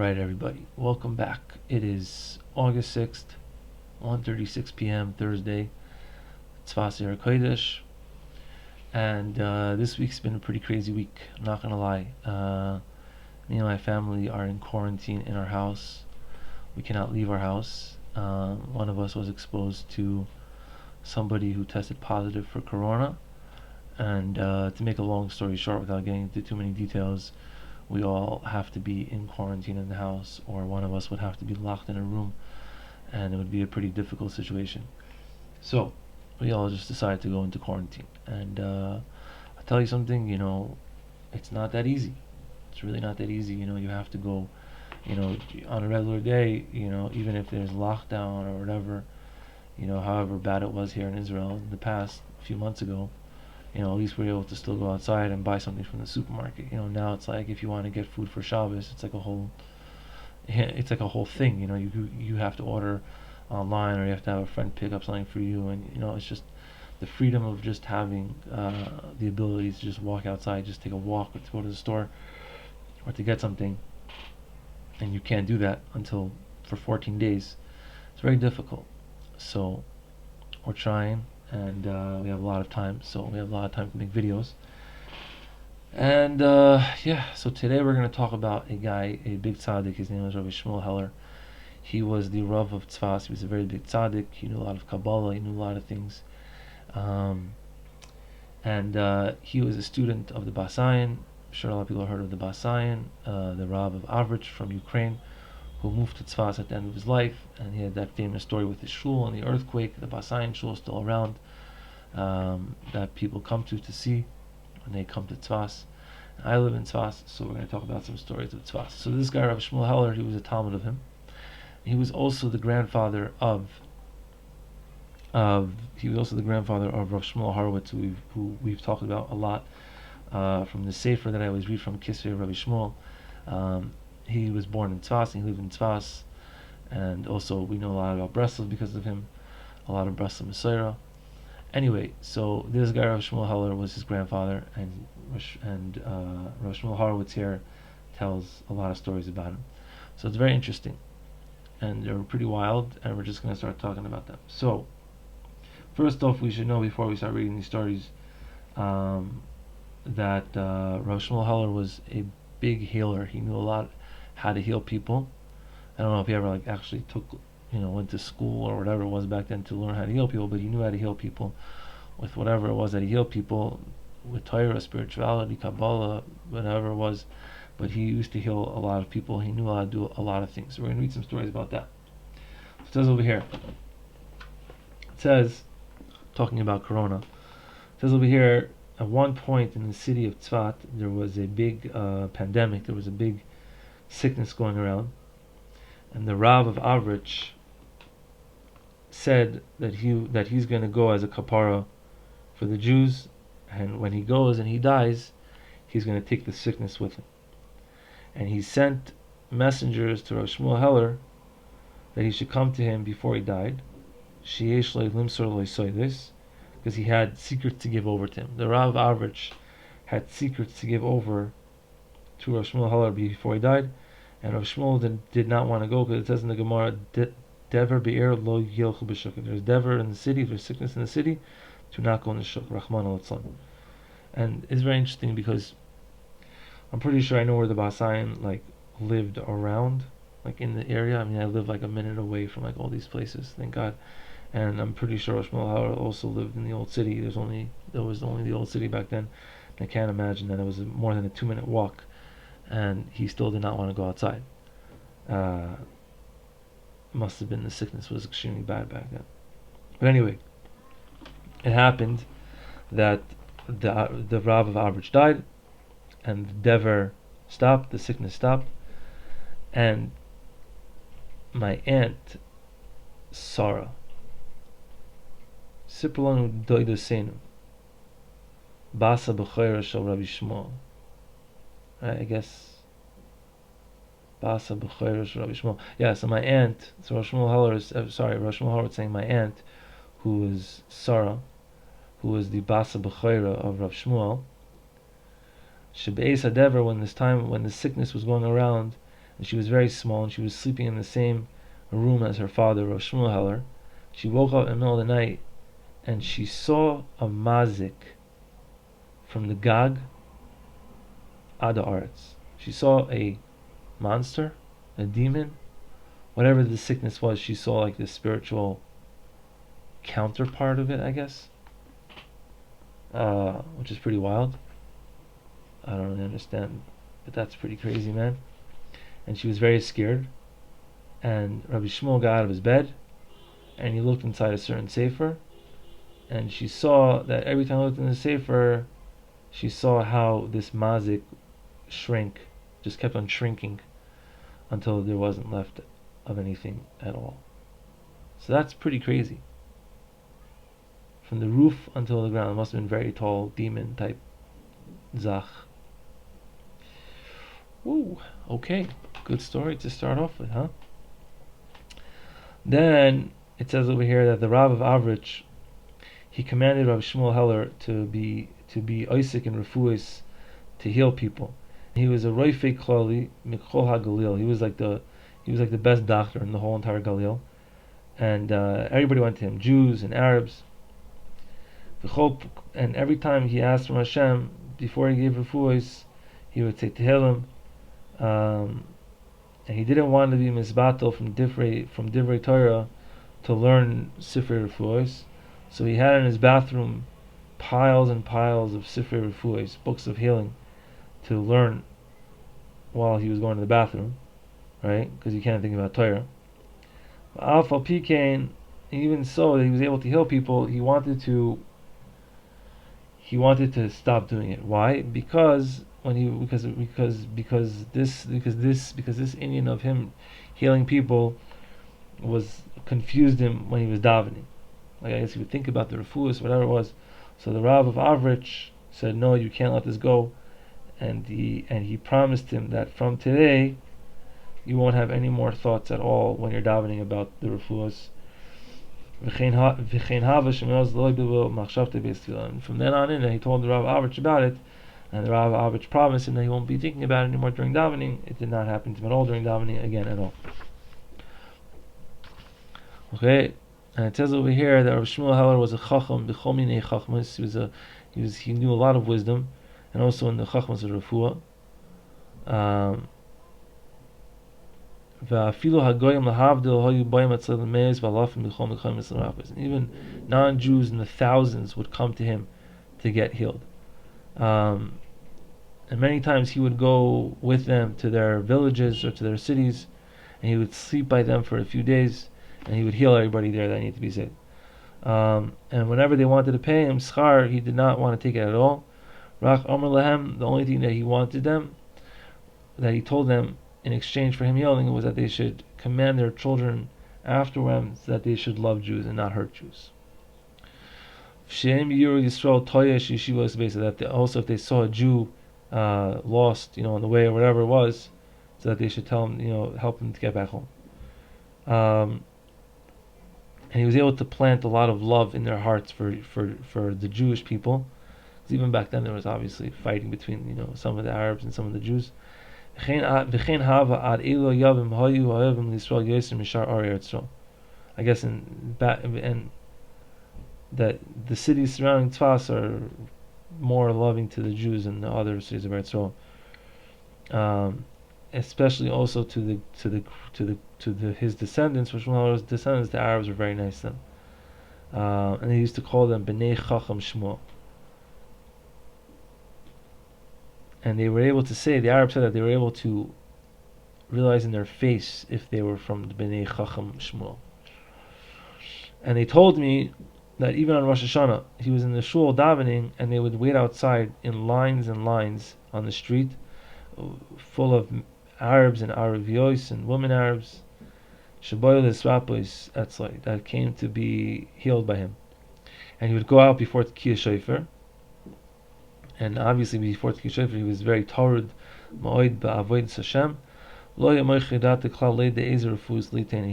Alright, everybody, welcome back. It is August 6th, 1:36 p.m. Thursday, Tzfas Kodesh, and this week's been a pretty crazy week, I'm not gonna lie. Me and my family are in quarantine in our house. We cannot leave our house. One of us was exposed to somebody who tested positive for corona, and to make a long story short without getting into too many details, we all have to be in quarantine in the house, or one of us would have to be locked in a room, and it would be a pretty difficult situation. So we all just decided to go into quarantine. And I'll tell you something, it's not that easy. It's really not that easy. You have to go, on a regular day, even if there's lockdown or whatever, however bad it was here in Israel in the past, a few months ago, at least we're able to still go outside and buy something from the supermarket. Now it's like if you want to get food for Shabbos, it's like a whole thing. You have to order online, or you have to have a friend pick up something for you, and it's just the freedom of just having the ability to just walk outside, just take a walk, or to go to the store, or to get something, and you can't do that until for 14 days. It's very difficult. So we're trying, and we have a lot of time, to make videos. And so today we're going to talk about a guy, a big tzaddik. His name is Rav Shmuel Heller. He was the Rav of Tzfat. He was a very big tzaddik. He knew a lot of Kabbalah. He knew a lot of things. He was a student of the Basayan. I'm sure a lot of people have heard of the Basayan, the Rav of Tzfat from Ukraine, who moved to Tzfat at the end of his life, and he had that famous story with his shul and the earthquake. The Basayan shul is still around, that people come to see when they come to Tzfat. I live in Tzfat, so we're going to talk about some stories of Tzfat. So this guy, Rav Shmuel Heller, he was a Talmud of him. He was also the grandfather of Rav Shmuel Horowitz, who we've talked about a lot, from the Sefer that I always read from Kisvei Rav Shmuel. He was born in Tzfas, and he lived in Tzfas, and also we know a lot about Breslov because of him, a lot of Breslov Messiah. Anyway, so this guy Rav Shmuel Heller was his grandfather, and Rav Shmuel Horowitz here tells a lot of stories about him. So it's very interesting, and they're pretty wild, and we're just going to start talking about them. So first off, we should know before we start reading these stories, that Rav Shmuel Heller was a big healer. He knew a lot how to heal people. I don't know if he ever actually went to school or whatever it was back then to learn how to heal people, but he knew how to heal people with whatever it was that he healed people with, Torah, spirituality, Kabbalah, whatever it was. But he used to heal a lot of people. He knew how to do a lot of things. So we're going to read some stories about that. It says over here, talking about Corona, it says over here, at one point in the city of Tzfat, there was a big pandemic. There was a big sickness going around, and the Rav of Tzfat said that he's going to go as a kapara for the Jews, and when he goes and he dies, he's going to take the sickness with him. And he sent messengers to Rav Shmuel Heller that he should come to him before he died, because he had secrets to give over to him. The Rav of Tzfat had secrets to give over to Rav Shmuel Heller before he died, and Rav Shmuel did not want to go, because it says in the Gemara, Dever be'er lo yelchu b'shuk. If there's dever in the city, if there's sickness in the city, to not go in the shuk. Rahman al-Tzlan. And it's very interesting because I'm pretty sure I know where the Basayan lived around, in the area. I mean, I live a minute away from all these places, thank God. And I'm pretty sure Rav Shmuel Heller also lived in the old city. There was only the old city back then. And I can't imagine that it was more than a 2-minute walk, and he still did not want to go outside. Must have been the sickness was extremely bad back then. But anyway, it happened that the Rav of Tzfat died, and the dever stopped, the sickness stopped, and my aunt Sarah, Siprolanu Doidosenu, Basa B'Choyra Shel Rabbi Shmuel, I guess Basa B'Choyra Shel Rabbi Shmuel. Yeah, so my aunt, so Rav Shmuel Heller was saying my aunt, who was Sarah, who was the Basa B'Choyra of Rav Shmuel, Shebe'ez HaDever, when the sickness was going around, and she was very small, and she was sleeping in the same room as her father, Rav Shmuel Heller. She woke up in the middle of the night, and she saw a mazik from the Gag Ad Haaretz. She saw a monster, a demon, whatever the sickness was. She saw like the spiritual counterpart of it, I guess, which is pretty wild. I don't really understand, but that's pretty crazy, man. And she was very scared. And Rabbi Shmuel got out of his bed, and he looked inside a certain sefer, and she saw that every time he looked in the sefer, she saw how this mazik shrank, just kept on shrinking until there wasn't left of anything at all. So that's pretty crazy. From the roof until the ground, it must have been very tall, demon type zach. Woo, okay, good story to start off with, huh? Then it says over here that the Rav of Tzfat, he commanded Rav Shmuel Heller to be Isaac in refuahs, to heal people. He was a roifei klali mikol ha-Galil. He was like the best doctor in the whole entire Galil, and everybody went to him, Jews and Arabs. And every time he asked from Hashem before he gave refuahs, he would say Tehillim. And he didn't want to be misbatel from divrei Torah to learn Sifrei Refuahs, so he had in his bathroom piles and piles of Sifrei Refuahs, books of healing, to learn while he was going to the bathroom, right? Because you can't think about Torah. Alpha Pikain, even so, that he was able to heal people, he wanted to stop doing it. Why? Because this Indian of him healing people was confused him when he was davening. Like, I guess he would think about the refuahs, whatever it was. So the Rav of Tzfat said, "No, you can't let this go," and he promised him that from today you won't have any more thoughts at all when you're davening about the refuahs. And from then on in, he told the Rav of Tzfat about it, and the Rav of Tzfat promised him that he won't be thinking about it anymore during davening. It did not happen to him at all during davening again at all. Okay, and it says over here that Rav Shmuel Heller was a chacham b'chol minei chachmas. He knew a lot of wisdom, and also in the chachmas of refuah. And even non-Jews in the thousands would come to him to get healed. And many times he would go with them to their villages or to their cities, and he would sleep by them for a few days, and he would heal everybody there that needed to be saved. And whenever they wanted to pay him schar, he did not want to take it at all. Rach Amar Lahem, the only thing that he wanted them, that he told them in exchange for him healing, was that they should command their children afterwards that they should love Jews and not hurt Jews. That also if they saw a Jew lost, on the way or whatever it was, so that they should tell him, help him to get back home. And he was able to plant a lot of love in their hearts for the Jewish people. Because even back then there was obviously fighting between some of the Arabs and some of the Jews. I guess and that the cities surrounding Tzfas are more loving to the Jews than the other cities of Eretz Yisrael. Especially also to his descendants, which one of his descendants, the Arabs were very nice to them, and they used to call them Bnei Chacham Shmuel. And they were able to say, the Arabs said that they were able to realize in their face if they were from the Bnei Chacham Shmuel. And they told me that even on Rosh Hashanah, he was in the shul davening, and they would wait outside in lines and lines on the street, full of Arabs and Arabios and women Arabs, that came to be healed by him. And he would go out before Tkiyah Shofar, and obviously before Tkiyah Shofar he was very torud, ma'od ba'avodas Hashem.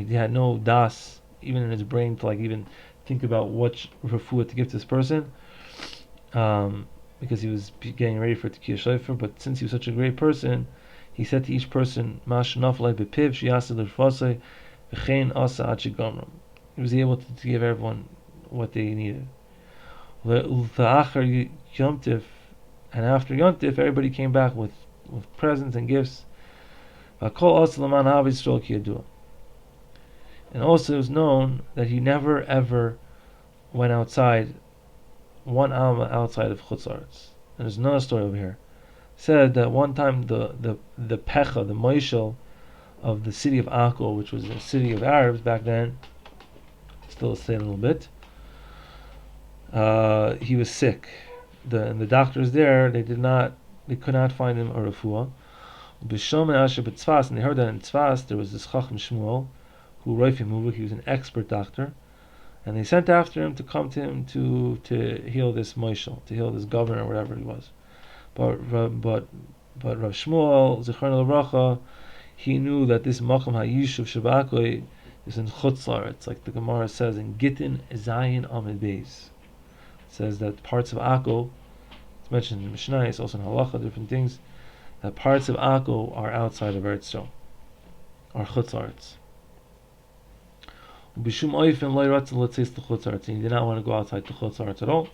He had no das, even in his brain, to even think about what refuah to give to this person, because he was getting ready for Tkiyah Shofar. But since he was such a great person, he said to each person, "Mash naflei bepiv sheyaseh l'rfasei v'chein asa ad shegamram." He was able to give everyone what they needed. L'achar Yom Tif, and after Yom Tif, everybody came back with presents and gifts. V'kol asa l'man ha'av Yisrael ki yadua. And also it was known that he never ever went outside, one alma outside of Chutz La'aretz. And there's another story over here. It said that one time the Pecha, the Moishel of the city of Akko, which was a city of Arabs back then, still stay a little bit, he was sick. And the doctors there, they could not find him a refuah. And they heard that in Tzfas there was this Chacham Shmuel, who he was an expert doctor, and they sent after him to come to him to heal this Moishel, to heal this governor or whatever he was. But Rav Shmuel Zichron L'Bracha, he knew that this Menachem Engel Shabakoi is in Chutz La'aretz, like the Gemara says in Gittin Zayin Amid Beis. It says that parts of Akko, it's mentioned in Mishnah, it's also in Halacha, different things, that parts of Akko are outside of Eretz Yisrael, are Chutz La'aretz. And he did not want to go outside to Chutz La'aretz at all.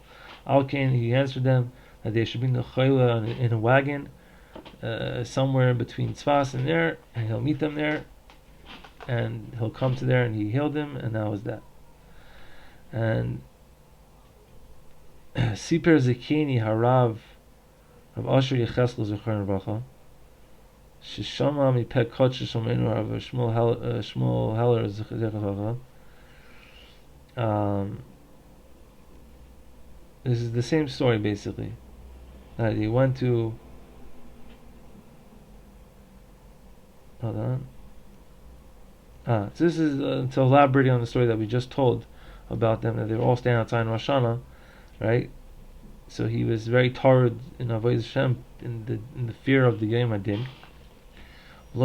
Al-Kain, he answered them that they should bring the Chayla in a wagon somewhere between Tzfas and there, and he'll meet them there, and he'll come to there, and he healed them, and that was that. And Siper Zekini Harav Rav Asher Yecheskel Zechron Bracha Shishama mi Pek Kotch Shomenu Rav Shmuel Heller Zechron Bracha. This is the same story basically. That he went to. Hold on. So this is to elaborate on the story that we just told about them, that they were all standing outside in Rosh Hashanah, right? So he was very tired in Avodas Hashem, in the fear of the Yom Hadin. And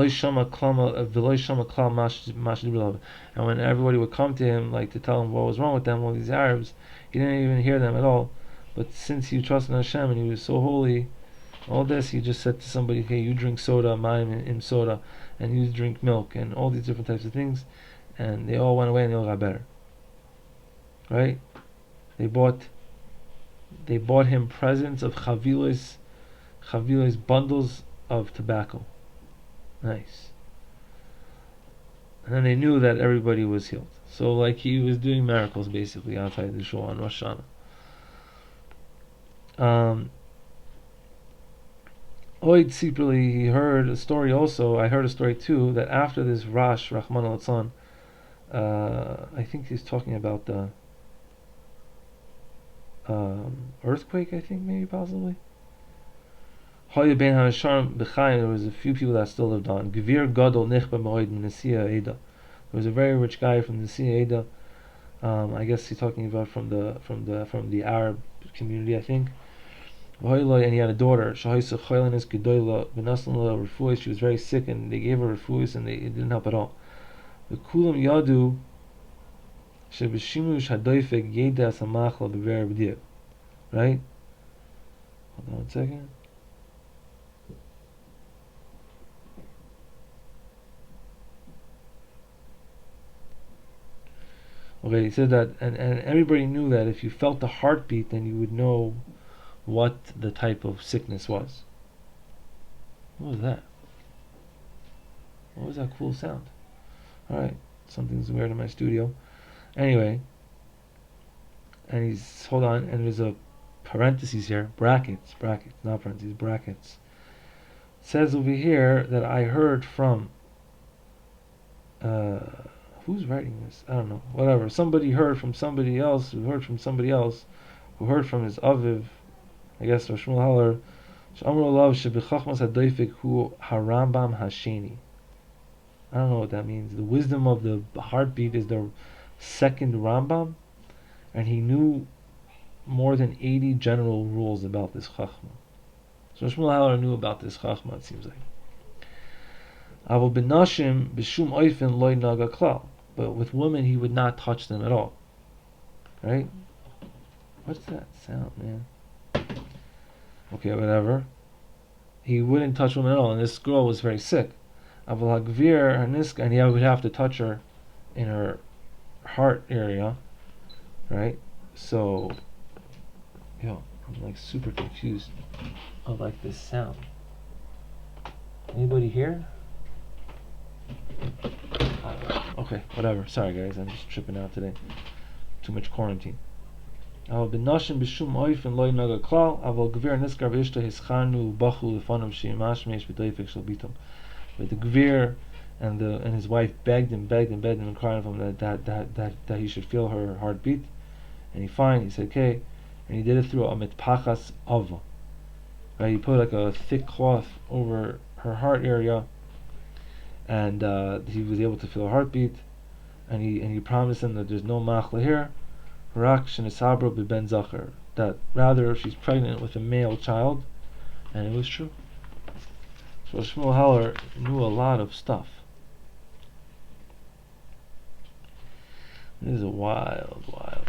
when everybody would come to him, like to tell him what was wrong with them, all these Arabs, he didn't even hear them at all. But since he trusted in Hashem and he was so holy, all this, he just said to somebody, "Hey, you drink soda, mayim in soda, and you drink milk," and all these different types of things, and they all went away and they all got better. Right? They bought him presents of chavilos, bundles of tobacco. Nice. And then they knew that everybody was healed. So like he was doing miracles basically outside the shul on Rosh Hashanah. Oid secretly he heard a story also. I heard a story too that after this Rash Rahman al-Tzan, I think he's talking about the earthquake. I think maybe possibly. There was a few people that still lived on. Gvir Gadol Nichba Moed Minasiya Eda. There was a very rich guy from the Nasiya Eda. I guess he's talking about from the Arab community, I think. And he had a daughter. She was very sick, and they gave her refuahs, and it didn't help at all. The kulam yadu shebeshimush hadoifek yeda samachla bever b'dir. Right? Hold on 1 second. Okay, he said that, and everybody knew that if you felt the heartbeat, then you would know what the type of sickness was. What was that? What was that cool sound? Alright, something's weird in my studio. Anyway, and he's, hold on, and there's a parentheses here, brackets, not parentheses, brackets. It says over here that I heard from, who's writing this? I don't know, whatever. Somebody heard from somebody else, who heard from somebody else, who heard from his Aviv, I guess Rav Shmuel Heller, Harambam Hasheni. I don't know what that means. The wisdom of the heartbeat is the second Rambam, and he knew more than 80 general rules about this Chachma. So Rav Shmuel Heller knew about this Chachma, it seems like. But with women, he would not touch them at all. Right? What's that sound, man? Okay, whatever. he wouldn't touch women at all, and this girl was very sick. Aval hagvir haniska, and he would have to touch her in her heart area, right? So, yo, I'm like super confused of like this sound. Anybody here? Okay, whatever. Sorry guys, I'm just tripping out today. Too much quarantine. But the Gvir and his wife begged him and cried for him that he should feel her heartbeat, and he said okay, and he did it through a mitpachas ava. Right, he put like a thick cloth over her heart area, and he was able to feel her heartbeat, and he promised him that there's no machla here, rak shenisabro b'ben zacher, that rather she's pregnant with a male child, and it was true. So Rav Shmuel Heller knew a lot of stuff. This is a wild guy.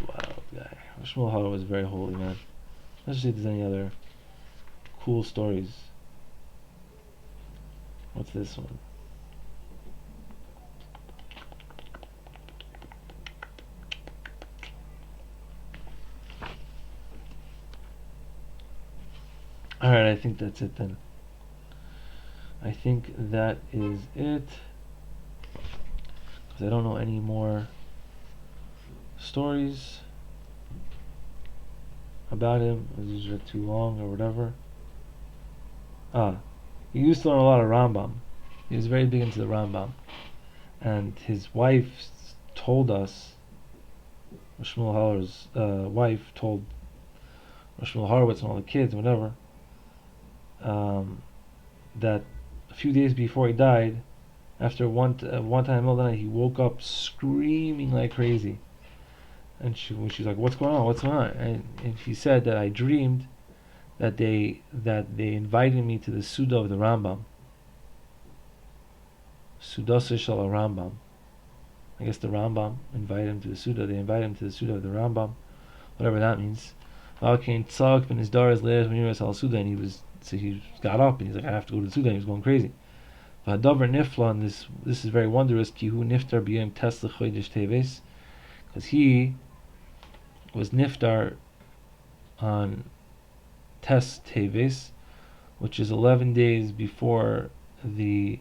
Rav Shmuel Heller was very holy, man. Let's see if there's any other cool stories. What's this one? Alright, I think that's it then. I think that is it. Because I don't know any more stories about him. These are too long or whatever. He used to learn a lot of Rambam. He was very big into the Rambam. And his wife told us, Rav Shmuel Heller's wife told Rav Shmuel Horowitz and all the kids, whatever, that a few days before he died, after one time in the middle of the night, he woke up screaming like crazy. And she was like, "What's going on? And he said that I dreamed that they invited me to the Suda of the Rambam. Sudasa Shal Rambam. I guess the Rambam invited him to the Suda. They invited him to the Suda of the Rambam, whatever that means. And he got up and he's like, I have to go to the Suda. And he was going crazy. And this is very wondrous. Because he was niftar on Tes Teves, which is 11 days before the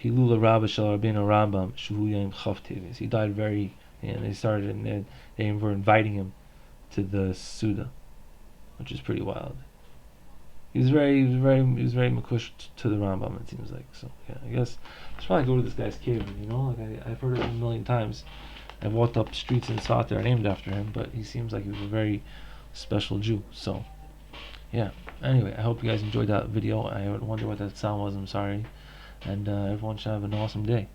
Hilula Rabba Shal Rabbeinu Rambam Shuhu Yom Chav Teves. He died and they were inviting him to the Suda, which is pretty wild. He was very makush to the Rambam, it seems like. So yeah, I guess I should probably go to this guy's cave. Like I've heard it a million times. I've walked up streets in Tzfat that are named after him, but he seems like he was a very special Jew. So yeah. Anyway, I hope you guys enjoyed that video. I wonder what that sound was. I'm sorry, and everyone should have an awesome day.